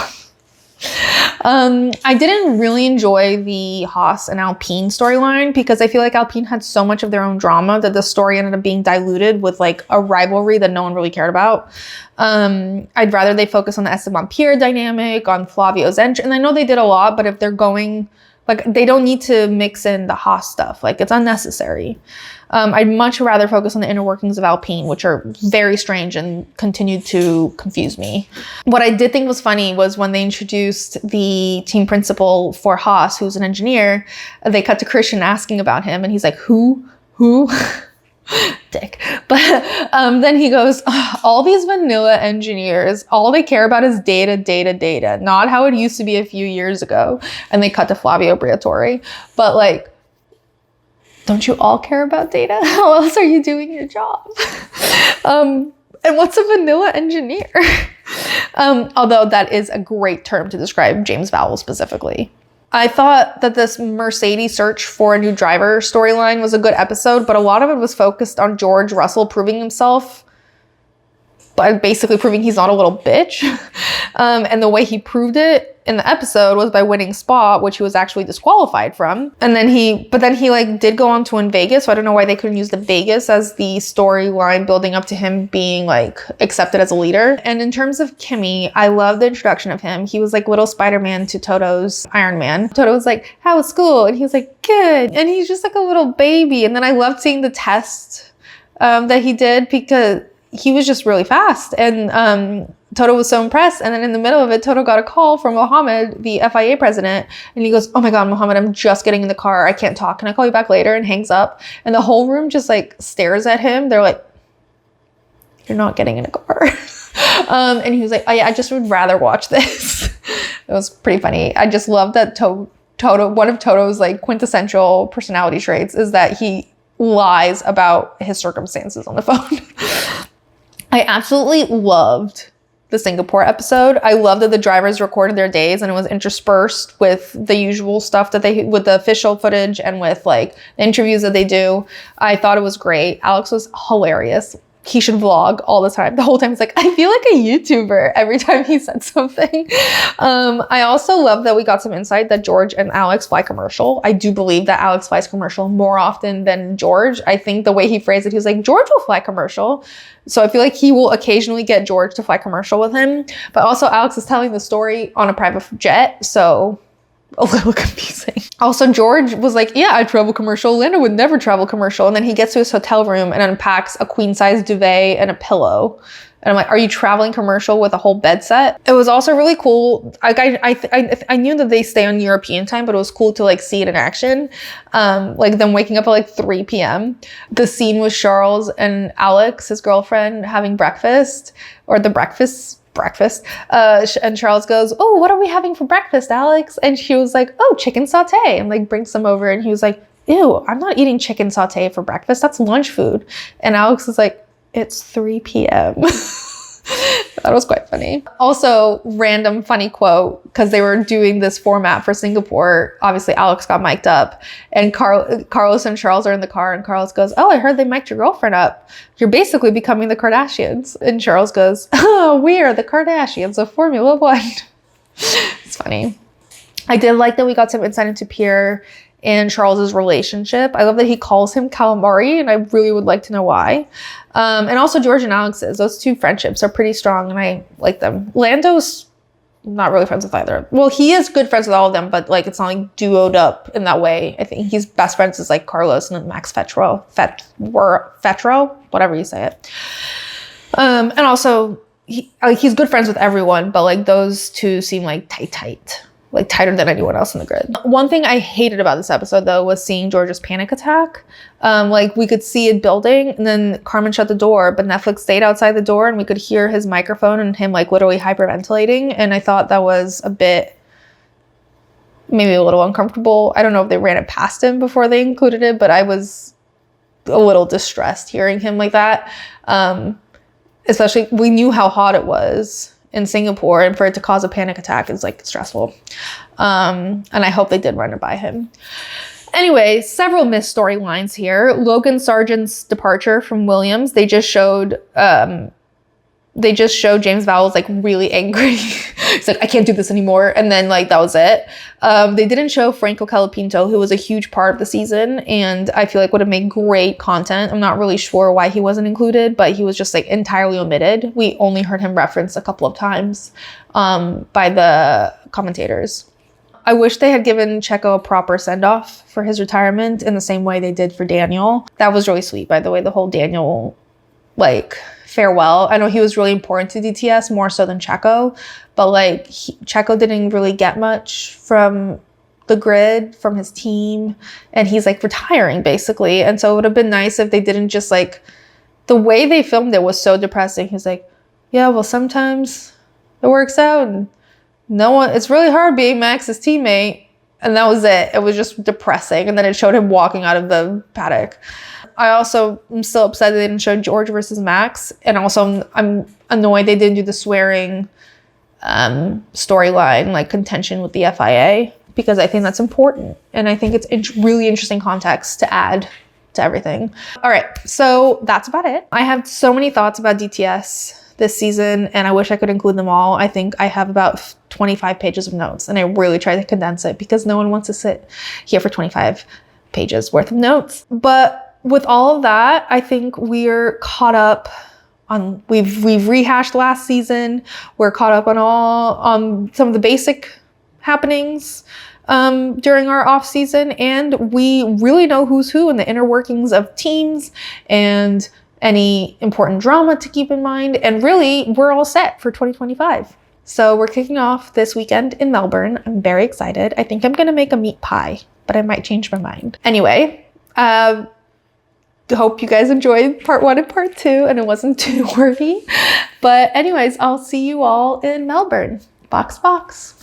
I didn't really enjoy the Haas and Alpine storyline, because I feel like Alpine had so much of their own drama that the story ended up being diluted with like a rivalry that no one really cared about. I'd rather they focus on the Esteban Pierre dynamic, on Flavio's entry, and I know they did a lot, but if they're going, like, they don't need to mix in the Haas stuff. Like, it's unnecessary. I'd much rather focus on the inner workings of Alpine, which are very strange and continued to confuse me. What I did think was funny was when they introduced the team principal for Haas, who's an engineer, they cut to Christian asking about him, and he's like, who? Dick. But then he goes, "All these vanilla engineers, all they care about is data, not how it used to be a few years ago." And they cut to Flavio Briatore. But like, don't you all care about data? How else are you doing your job? And what's a vanilla engineer? Although that is a great term to describe James Vowell specifically. I thought that this Mercedes search for a new driver storyline was a good episode, but a lot of it was focused on George Russell proving himself, by basically proving he's not a little bitch. And the way he proved it in the episode was by winning Spa, which he was actually disqualified from. And then he like did go on to win Vegas. So I don't know why they couldn't use the Vegas as the storyline building up to him being like accepted as a leader. And in terms of Kimmy, I love the introduction of him. He was like little Spider-Man to Toto's Iron Man. Toto was like, how was school? And he was like, good. And he's just like a little baby. And then I loved seeing the test that he did because he was just really fast. And Toto was so impressed. And then in the middle of it, Toto got a call from Mohammed, the FIA president. And he goes, oh my God, Mohammed, I'm just getting in the car. I can't talk. Can I call you back later? And hangs up. And the whole room just like stares at him. They're like, you're not getting in a car. And he was like, oh yeah, I just would rather watch this. It was pretty funny. I just love that Toto, one of Toto's like quintessential personality traits is that he lies about his circumstances on the phone. I absolutely loved the Singapore episode. I love that the drivers recorded their days and it was interspersed with the usual stuff that with the official footage and with like the interviews that they do. I thought it was great. Alex was hilarious. He should vlog all the time. The whole time he's like, I feel like a YouTuber every time he said something. I also love that we got some insight that George and Alex fly commercial. I do believe that Alex flies commercial more often than George. I think the way he phrased it, he was like, George will fly commercial. So I feel like he will occasionally get George to fly commercial with him. But also Alex is telling the story on a private jet. So a little confusing. Also, George was like, yeah, I travel commercial. Lando would never travel commercial. And then he gets to his hotel room and unpacks a queen size duvet and a pillow. And I'm like, are you traveling commercial with a whole bed set? It was also really cool. I knew that they stay on European time, but it was cool to like see it in action. Like them waking up at like 3 p.m. The scene with Charles and Alex, his girlfriend, having breakfast, or the breakfast. And Charles goes, oh, what are we having for breakfast, Alex? And she was like, oh, chicken saute, and like brings some over. And he was like, ew, I'm not eating chicken saute for breakfast. That's lunch food. And Alex was like, it's 3 p.m. That was quite funny. Also, random funny quote, because they were doing this format for Singapore. Obviously, Alex got mic'd up, and Carlos and Charles are in the car, and Carlos goes, oh, I heard they mic'd your girlfriend up. You're basically becoming the Kardashians. And Charles goes, oh, we are the Kardashians of Formula One. It's funny. I did like that we got some insight into Pierre and Charles's relationship. I love that he calls him calamari, and I really would like to know why. And also George and Alex's. Those two friendships are pretty strong, and I like them. Lando's not really friends with either. Well, he is good friends with all of them, but like it's not like duoed up in that way. I think he's best friends with like Carlos and Max Fetro, whatever you say it. And also he's good friends with everyone, but like those two seem like tight. Like tighter than anyone else in the grid. One thing I hated about this episode though was seeing George's panic attack. Like we could see it building, and then Carmen shut the door, but Netflix stayed outside the door, and we could hear his microphone and him like literally hyperventilating. And I thought that was a bit, maybe a little uncomfortable. I don't know if they ran it past him before they included it, but I was a little distressed hearing him like that. Especially, we knew how hot it was in Singapore, and for it to cause a panic attack is like stressful. And I hope they did run it by him. Anyway, several missed storylines here. Logan Sargent's departure from Williams. They just showed James Vowell's like really angry. He's like, I can't do this anymore. And then like, that was it. They didn't show Franco Calapinto, who was a huge part of the season, and I feel like would have made great content. I'm not really sure why he wasn't included, but he was just like entirely omitted. We only heard him referenced a couple of times by the commentators. I wish they had given Checo a proper send-off for his retirement in the same way they did for Daniel. That was really sweet, by the way, the whole Daniel like farewell. I know he was really important to DTS, more so than Checo, but like Checo didn't really get much from the grid, from his team, and he's like retiring basically. And so it would have been nice if they didn't just like, the way they filmed it was so depressing. He's like, yeah, well, sometimes it works out, and no one, it's really hard being Max's teammate. And that was it. It was just depressing. And then it showed him walking out of the paddock. I also am still upset they didn't show George versus Max. And also I'm annoyed they didn't do the swearing storyline, like contention with the FIA, because I think that's important. And I think it's really interesting context to add to everything. All right, so that's about it. I have so many thoughts about DTS this season, and I wish I could include them all. I think I have about 25 pages of notes, and I really try to condense it because no one wants to sit here for 25 pages worth of notes. But with all of that, I think we're caught up on, we've rehashed last season. We're caught up on some of the basic happenings during our off season, and we really know who's who in the inner workings of teams and any important drama to keep in mind. And really, we're all set for 2025. So we're kicking off this weekend in Melbourne. I'm very excited. I think I'm gonna make a meat pie, but I might change my mind. Anyway, hope you guys enjoyed part 1 and part 2 and it wasn't too wordy. But anyways, I'll see you all in Melbourne. Box.